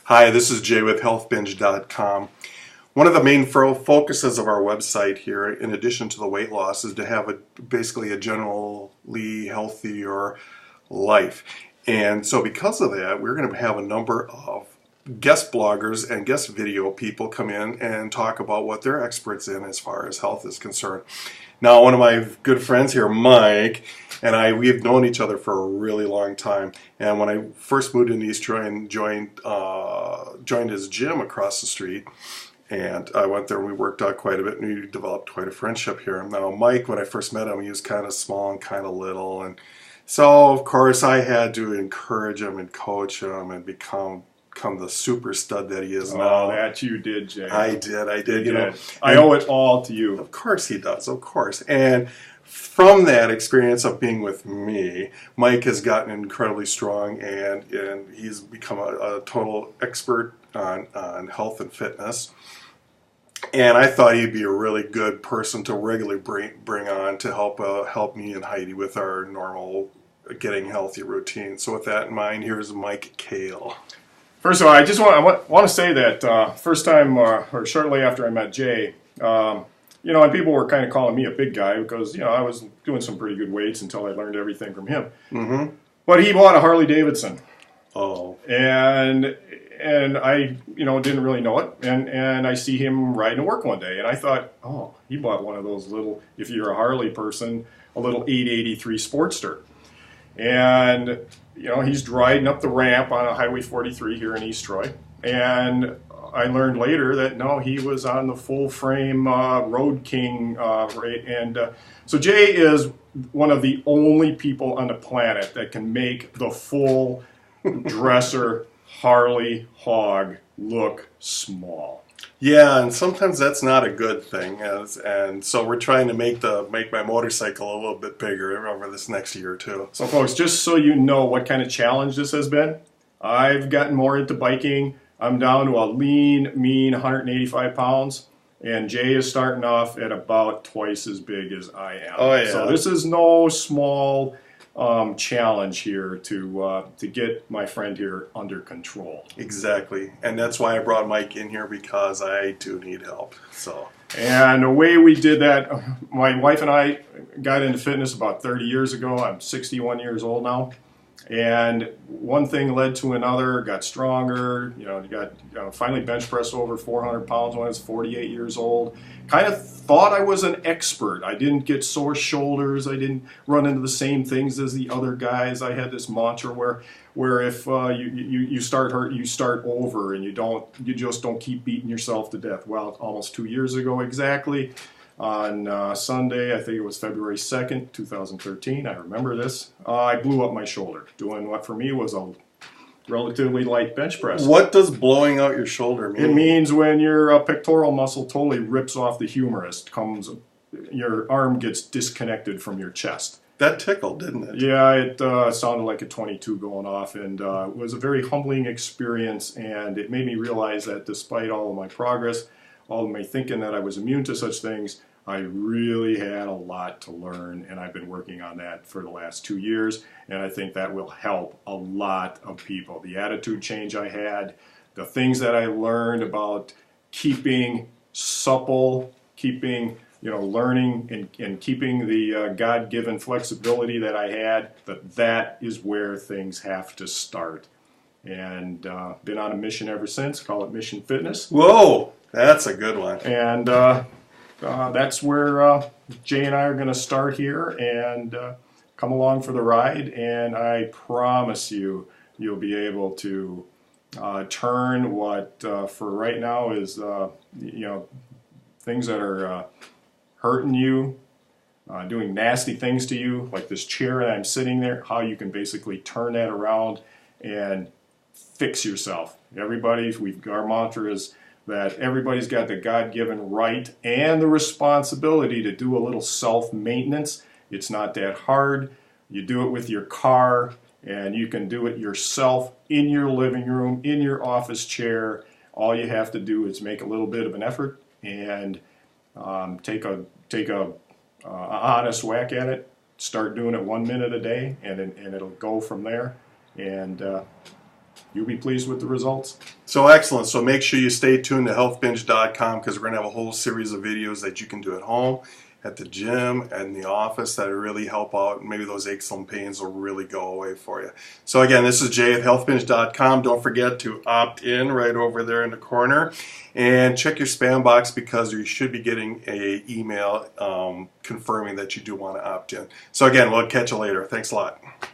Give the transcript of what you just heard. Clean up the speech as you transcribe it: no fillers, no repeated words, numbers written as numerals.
Hi, this is Jay with healthbinge.com. One of the main focuses of our website here, in addition to the weight loss, is to have basically a generally healthier life. And so because of that, we're going to have a number of guest bloggers and guest video people come in and talk about what they're experts in as far as health is concerned. Now, one of my good friends here, Mike, and we've known each other for a really long time. And when I first moved into East Troy and joined his gym across the street, and I went there and we worked out quite a bit and we developed quite a friendship here. Now, Mike, when I first met him, he was kind of small and kind of little. And so, of course, I had to encourage him and coach him and become the super stud that he is now. Oh, that you did, Jay. I did. You know, I owe it all to you. Of course he does, of course. And from that experience of being with me, Mike has gotten incredibly strong and he's become a total expert on health and fitness. And I thought he'd be a really good person to regularly bring on to help me and Heidi with our normal getting healthy routine. So with that in mind, here's Mike Kale. First of all, I want to say that first time or shortly after I met Jay, and people were kind of calling me a big guy because I was doing some pretty good weights until I learned everything from him. Mm-hmm. But he bought a Harley Davidson. Oh. And I didn't really know it, and I see him riding to work one day, and I thought, oh, he bought one of those little, if you're a Harley person, a little 883 Sportster. And he's riding up the ramp on Highway 43 here in East Troy. And I learned later that, no, he was on the full-frame Road King rate. And so Jay is one of the only people on the planet that can make the full dresser Harley hog look small. Yeah, and sometimes that's not a good thing, and so we're trying to make my motorcycle a little bit bigger over this next year or two. So, folks, just so you know what kind of challenge this has been, I've gotten more into biking. I'm down to a lean, mean 185 pounds, and Jay is starting off at about twice as big as I am. Oh yeah. So this is no small challenge here to get my friend here under control. Exactly, and that's why I brought Mike in here, because I do need help. So, and the way we did that, my wife and I got into fitness about 30 years ago. I'm 61 years old now, and one thing led to another. Got stronger. Finally bench pressed over 400 pounds when I was 48 years old. Kind of thought I was an expert. I didn't get sore shoulders. I didn't run into the same things as the other guys. I had this mantra where if you start hurt, you start over, and you just don't keep beating yourself to death. Well, almost 2 years ago exactly, on Sunday, I think it was February 2nd, 2013, I remember this, I blew up my shoulder doing what for me was a relatively light bench press. What does blowing out your shoulder mean? It means when your pectoral muscle totally rips off the humerus, your arm gets disconnected from your chest. That tickled, didn't it? Yeah, it sounded like a 22 going off, and it was a very humbling experience, and it made me realize that despite all of my progress, all of my thinking that I was immune to such things, I really had a lot to learn, and I've been working on that for the last 2 years, and I think that will help a lot of people. The attitude change I had, the things that I learned about keeping supple, learning and keeping the God-given flexibility that I had, that is where things have to start. And been on a mission ever since, call it Mission Fitness. Whoa, that's a good one. And that's where Jay and I are going to start here, and come along for the ride, and I promise you'll be able to turn what for right now is things that are hurting you, doing nasty things to you, like this chair that I'm sitting there, how you can basically turn that around and fix yourself. Our mantra is that everybody's got the God-given right and the responsibility to do a little self-maintenance. It's not that hard. You do it with your car, and you can do it yourself in your living room, in your office chair. All you have to do is make a little bit of an effort and take a honest whack at it. Start doing it 1 minute a day, and it'll go from there. And you'll be pleased with the results. So excellent. So make sure you stay tuned to healthbinge.com because we're going to have a whole series of videos that you can do at home, at the gym, and in the office that really help out. Maybe those aches and pains will really go away for you. So again, this is Jay at healthbinge.com. Don't forget to opt in right over there in the corner. And check your spam box because you should be getting an email confirming that you do want to opt in. So again, we'll catch you later. Thanks a lot.